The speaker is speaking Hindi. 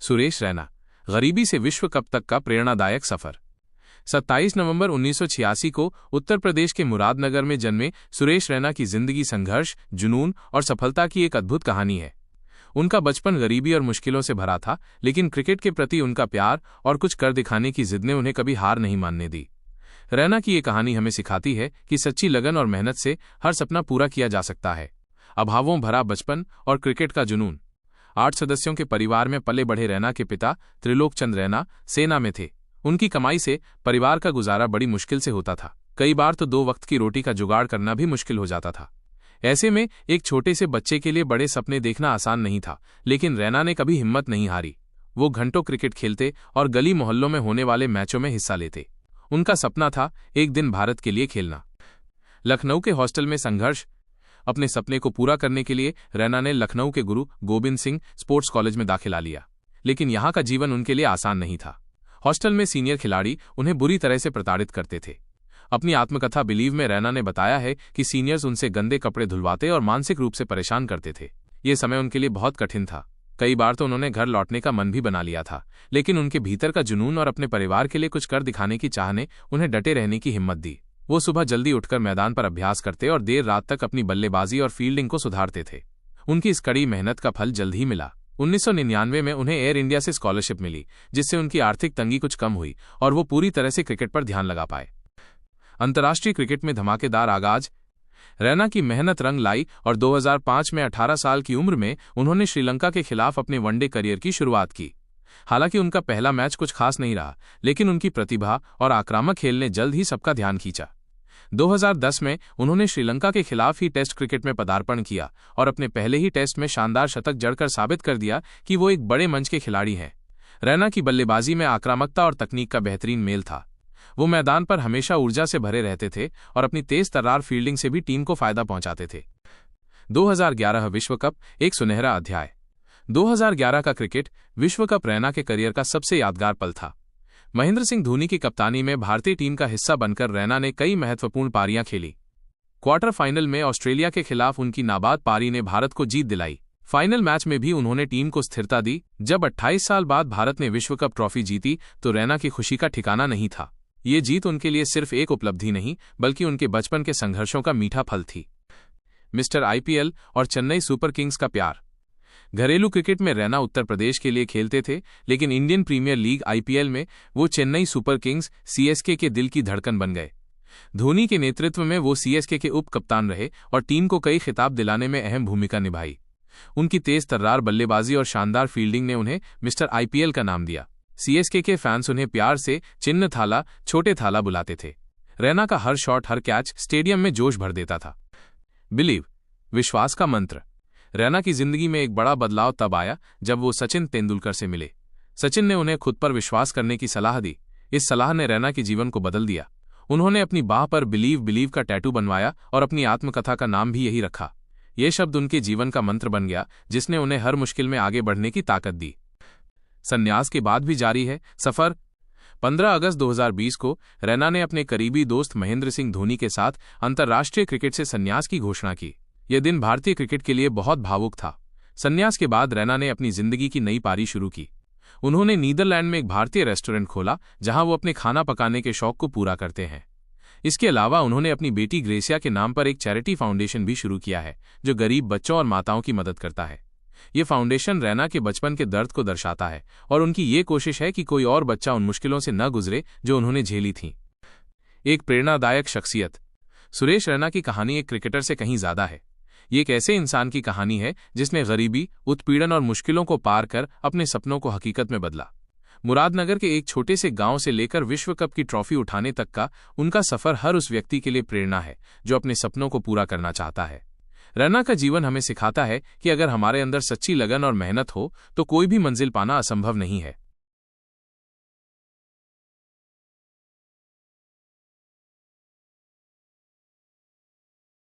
सुरेश रैना, गरीबी से विश्व कप तक का प्रेरणादायक सफर। 27 नवंबर 1986 को उत्तर प्रदेश के मुरादनगर में जन्मे सुरेश रैना की जिंदगी संघर्ष, जुनून और सफलता की एक अद्भुत कहानी है। उनका बचपन गरीबी और मुश्किलों से भरा था, लेकिन क्रिकेट के प्रति उनका प्यार और कुछ कर दिखाने की जिद ने उन्हें कभी हार नहीं मानने दी। रैना की ये कहानी हमें सिखाती है कि सच्ची लगन और मेहनत से हर सपना पूरा किया जा सकता है। अभावों भरा बचपन और क्रिकेट का जुनून। 8 सदस्यों के परिवार में पले बढ़े रैना के पिता त्रिलोक चंद रैना सेना में थे। उनकी कमाई से परिवार का गुजारा बड़ी मुश्किल से होता था। कई बार तो 2 वक्त की रोटी का जुगाड़ करना भी मुश्किल हो जाता था। ऐसे में एक छोटे से बच्चे के लिए बड़े सपने देखना आसान नहीं था, लेकिन रैना ने कभी हिम्मत नहीं हारी। वो घंटों क्रिकेट खेलते और गली मोहल्लों में होने वाले मैचों में हिस्सा लेते। उनका सपना था एक दिन भारत के लिए खेलना। लखनऊ के हॉस्टल में संघर्ष। अपने सपने को पूरा करने के लिए रैना ने लखनऊ के गुरु गोविंद सिंह स्पोर्ट्स कॉलेज में दाखिला लिया, लेकिन यहाँ का जीवन उनके लिए आसान नहीं था। हॉस्टल में सीनियर खिलाड़ी उन्हें बुरी तरह से प्रताड़ित करते थे। अपनी आत्मकथा बिलीव में रैना ने बताया है कि सीनियर्स उनसे गंदे कपड़े धुलवाते और मानसिक रूप से परेशान करते थे। ये समय उनके लिए बहुत कठिन था। कई बार तो उन्होंने घर लौटने का मन भी बना लिया था, लेकिन उनके भीतर का जुनून और अपने परिवार के लिए कुछ कर दिखाने की चाह ने उन्हें डटे रहने की हिम्मत दी। वो सुबह जल्दी उठकर मैदान पर अभ्यास करते और देर रात तक अपनी बल्लेबाजी और फील्डिंग को सुधारते थे। उनकी इस कड़ी मेहनत का फल जल्द ही मिला। 1999 में उन्हें एयर इंडिया से स्कॉलरशिप मिली, जिससे उनकी आर्थिक तंगी कुछ कम हुई और वो पूरी तरह से क्रिकेट पर ध्यान लगा पाए। अंतर्राष्ट्रीय क्रिकेट में धमाकेदार आगाज। रैना की मेहनत रंग लाई और 2005 में 18 साल की उम्र में उन्होंने श्रीलंका के खिलाफ अपने वनडे करियर की शुरुआत की। हालांकि उनका पहला मैच कुछ खास नहीं रहा, लेकिन उनकी प्रतिभा और आक्रामक खेल ने जल्द ही सबका ध्यान खींचा। 2010 में उन्होंने श्रीलंका के खिलाफ ही टेस्ट क्रिकेट में पदार्पण किया और अपने पहले ही टेस्ट में शानदार शतक जड़कर साबित कर दिया कि वो एक बड़े मंच के खिलाड़ी हैं। रैना की बल्लेबाजी में आक्रामकता और तकनीक का बेहतरीन मेल था। वो मैदान पर हमेशा ऊर्जा से भरे रहते थे और अपनी तेज तर्रार फील्डिंग से भी टीम को फायदा पहुंचाते थे। 2011 विश्व कप एक सुनहरा अध्याय। 2011 का क्रिकेट विश्व कप रैना के करियर का सबसे यादगार पल था। महेंद्र सिंह धोनी की कप्तानी में भारतीय टीम का हिस्सा बनकर रैना ने कई महत्वपूर्ण पारियां खेली। क्वार्टर फाइनल में ऑस्ट्रेलिया के खिलाफ उनकी नाबाद पारी ने भारत को जीत दिलाई। फाइनल मैच में भी उन्होंने टीम को स्थिरता दी। जब 28 साल बाद भारत ने विश्व कप ट्रॉफी जीती तो रैना की खुशी का ठिकाना नहीं था। ये जीत उनके लिए सिर्फ एक उपलब्धि नहीं, बल्कि उनके बचपन के संघर्षों का मीठा फल थी। मिस्टर आईपीएल और चेन्नई सुपर किंग्स का प्यार। घरेलू क्रिकेट में रैना उत्तर प्रदेश के लिए खेलते थे, लेकिन इंडियन प्रीमियर लीग आईपीएल में वो चेन्नई सुपर किंग्स सीएसके के दिल की धड़कन बन गए। धोनी के नेतृत्व में वो सीएसके के उप कप्तान रहे और टीम को कई खिताब दिलाने में अहम भूमिका निभाई। उनकी तेज तर्रार बल्लेबाजी और शानदार फील्डिंग ने उन्हें मिस्टर आईपीएल का नाम दिया। सीएसके के फैंस उन्हें प्यार से चिन्ह थाला, छोटे थाला बुलाते थे। रैना का हर शॉट, हर कैच स्टेडियम में जोश भर देता था। बिलीव, विश्वास का मंत्र। रैना की जिंदगी में एक बड़ा बदलाव तब आया जब वो सचिन तेंदुलकर से मिले। सचिन ने उन्हें खुद पर विश्वास करने की सलाह दी। इस सलाह ने रैना के जीवन को बदल दिया। उन्होंने अपनी बाह पर बिलीव का टैटू बनवाया और अपनी आत्मकथा का नाम भी यही रखा। ये शब्द उनके जीवन का मंत्र बन गया, जिसने उन्हें हर मुश्किल में आगे बढ़ने की ताकत दी। संन्यास के बाद भी जारी है सफर। 15 अगस्त 2020 को रैना ने अपने करीबी दोस्त महेंद्र सिंह धोनी के साथ अंतर्राष्ट्रीय क्रिकेट से संन्यास की घोषणा की। यह दिन भारतीय क्रिकेट के लिए बहुत भावुक था। संन्यास के बाद रैना ने अपनी जिंदगी की नई पारी शुरू की। उन्होंने नीदरलैंड में एक भारतीय रेस्टोरेंट खोला, जहां वो अपने खाना पकाने के शौक को पूरा करते हैं। इसके अलावा उन्होंने अपनी बेटी ग्रेसिया के नाम पर एक चैरिटी फाउंडेशन भी शुरू किया है, जो गरीब बच्चों और माताओं की मदद करता है। ये फाउंडेशन रैना के बचपन के दर्द को दर्शाता है और उनकी ये कोशिश है कि कोई और बच्चा उन मुश्किलों से न गुजरे जो उन्होंने झेली थीं। एक प्रेरणादायक शख्सियत। सुरेश रैना की कहानी एक क्रिकेटर से कहीं ज्यादा है। ये एक ऐसे इंसान की कहानी है जिसने गरीबी, उत्पीड़न और मुश्किलों को पार कर अपने सपनों को हकीकत में बदला। मुरादनगर के एक छोटे से गांव से लेकर विश्व कप की ट्रॉफी उठाने तक का उनका सफर हर उस व्यक्ति के लिए प्रेरणा है जो अपने सपनों को पूरा करना चाहता है। रैना का जीवन हमें सिखाता है कि अगर हमारे अंदर सच्ची लगन और मेहनत हो तो कोई भी मंजिल पाना असंभव नहीं है।